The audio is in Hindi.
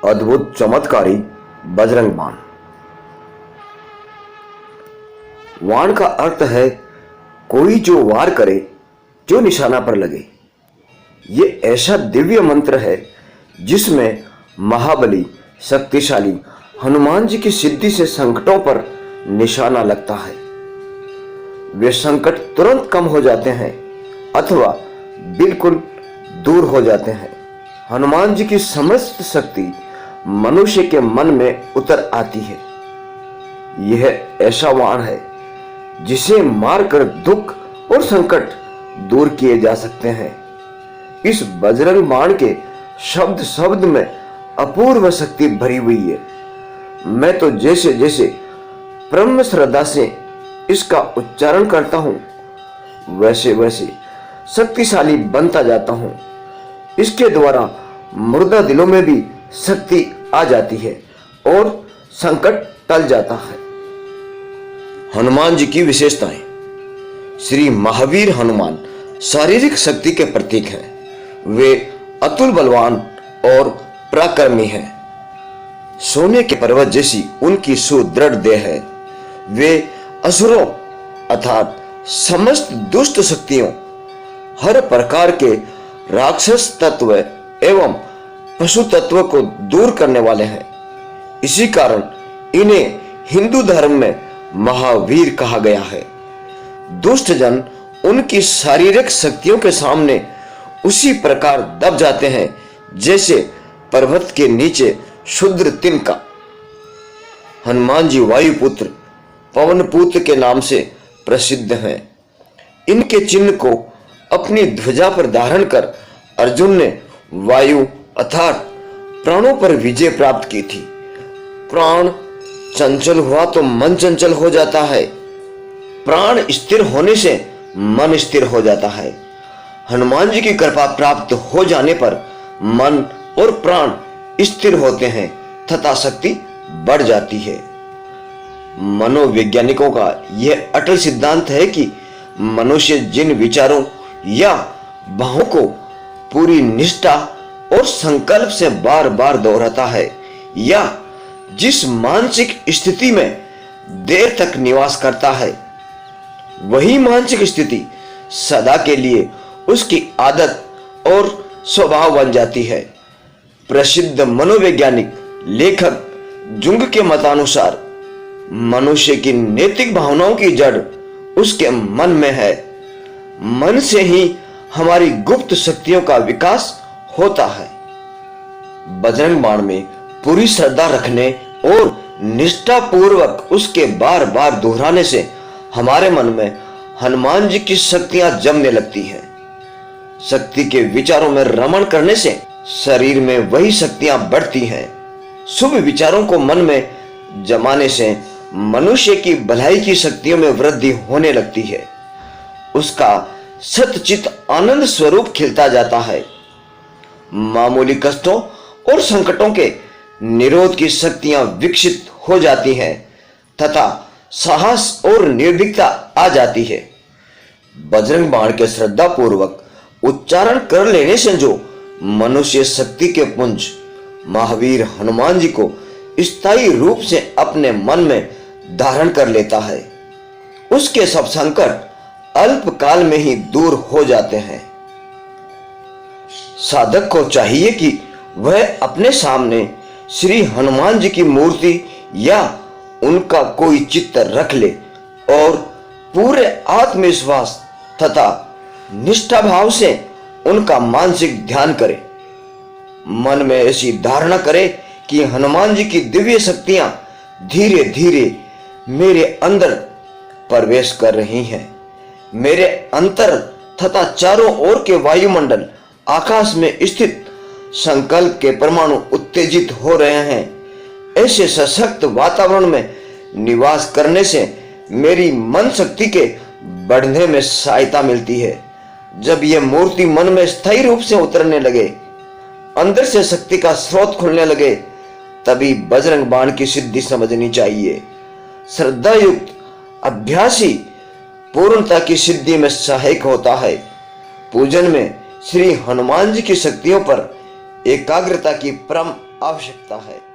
अद्भुत चमत्कारी बजरंग बाण। वाण का अर्थ है कोई जो वार करे, जो निशाना पर लगे। ये ऐसा दिव्य मंत्र है जिसमें महाबली शक्तिशाली हनुमान जी की सिद्धि से संकटों पर निशाना लगता है। वे संकट तुरंत कम हो जाते हैं अथवा बिल्कुल दूर हो जाते हैं। हनुमान जी की समस्त शक्ति मनुष्य के मन में उतर आती है। यह ऐसा वाण है जिसे मारकर दुख और संकट दूर किए जा सकते हैं। इस बजरंग बाण के शब्द शब्द में अपूर्व शक्ति भरी हुई है। मैं तो जैसे जैसे परम श्रद्धा से इसका उच्चारण करता हूं, वैसे वैसे शक्तिशाली बनता जाता हूं। इसके द्वारा मुर्दा दिलों में भी शक्ति आ जाती है और संकट टल जाता है। हनुमान जी की विशेषताएं। श्री महावीर हनुमान शारीरिक शक्ति के प्रतीक हैं। वे अतुल बलवान और पराक्रमी हैं। सोने के पर्वत जैसी उनकी सुदृढ़ देह है। वे असुरों अर्थात समस्त दुष्ट शक्तियों, हर प्रकार के राक्षस तत्व एवं पशु तत्व को दूर करने वाले हैं। इसी कारण इन्हें हिंदू धर्म में महावीर कहा गया है। दुष्ट जन उनकी शारीरिक शक्तियों के सामने उसी प्रकार दब जाते हैं जैसे पर्वत के नीचे क्षुद्र तिनका। हनुमान जी वायुपुत्र पवन पुत्र के नाम से प्रसिद्ध हैं। इनके चिन्ह को अपनी ध्वजा पर धारण कर अर्जुन ने वायु अर्थात प्राणों पर विजय प्राप्त की थी। प्राण चंचल हुआ तो मन चंचल हो जाता है। प्राण स्थिर होने से मन स्थिर हो जाता है। हनुमान जी की कृपा प्राप्त हो जाने पर मन और प्राण स्थिर होते हैं तथा शक्ति बढ़ जाती है। मनोवैज्ञानिकों का यह अटल सिद्धांत है कि मनुष्य जिन विचारों या भावों को पूरी निष्ठा और संकल्प से बार बार दोहराता है या जिस मानसिक स्थिति में देर तक निवास करता है, वही मानसिक स्थिति सदा के लिए उसकी आदत और स्वभाव बन जाती है। प्रसिद्ध मनोवैज्ञानिक लेखक जुंग के मतानुसार मनुष्य की नैतिक भावनाओं की जड़ उसके मन में है। मन से ही हमारी गुप्त शक्तियों का विकास होता है। बजरंग बाण में पूरी श्रद्धा रखने और निष्ठा पूर्वक उसके बार बार दोहराने से हमारे मन में हनुमान जी की शक्तियां जमने लगती हैं। शक्ति के विचारों में रमण करने से शरीर में वही शक्तियां बढ़ती हैं। शुभ विचारों को मन में जमाने से मनुष्य की भलाई की शक्तियों में वृद्धि होने लगती है। उसका सतचित आनंद स्वरूप खिलता जाता है। मामूली कष्टों और संकटों के निरोध की शक्तियां विकसित हो जाती हैं तथा साहस और निर्भीकता आ जाती है। बजरंग बाण के श्रद्धा पूर्वक उच्चारण कर लेने से जो मनुष्य शक्ति के पुंज महावीर हनुमान जी को स्थायी रूप से अपने मन में धारण कर लेता है, उसके सब संकट अल्प काल में ही दूर हो जाते हैं। साधक को चाहिए कि वह अपने सामने श्री हनुमान जी की मूर्ति या उनका कोई चित्र रख ले और पूरे आत्मविश्वास तथा निष्ठा भाव से उनका मानसिक ध्यान करे। मन में ऐसी धारणा करे कि हनुमान जी की दिव्य शक्तियां धीरे धीरे मेरे अंदर प्रवेश कर रही हैं। मेरे अंतर तथा चारों ओर के वायुमंडल आकाश में स्थित संकल्प के परमाणु उत्तेजित हो रहे हैं। ऐसे सशक्त वातावरण में निवास करने से मेरी मन शक्ति के बढ़ने में सहायता मिलती है। जब यह मूर्ति मन में स्थायी रूप से उतरने लगे, अंदर से शक्ति का स्रोत खुलने लगे, तभी बजरंग बाण की सिद्धि समझनी चाहिए। श्रद्धा युक्त अभ्यासी पूर्णता की सिद्धि में सहायक होता है। पूजन में श्री हनुमान जी की शक्तियों पर एकाग्रता की परम आवश्यकता है।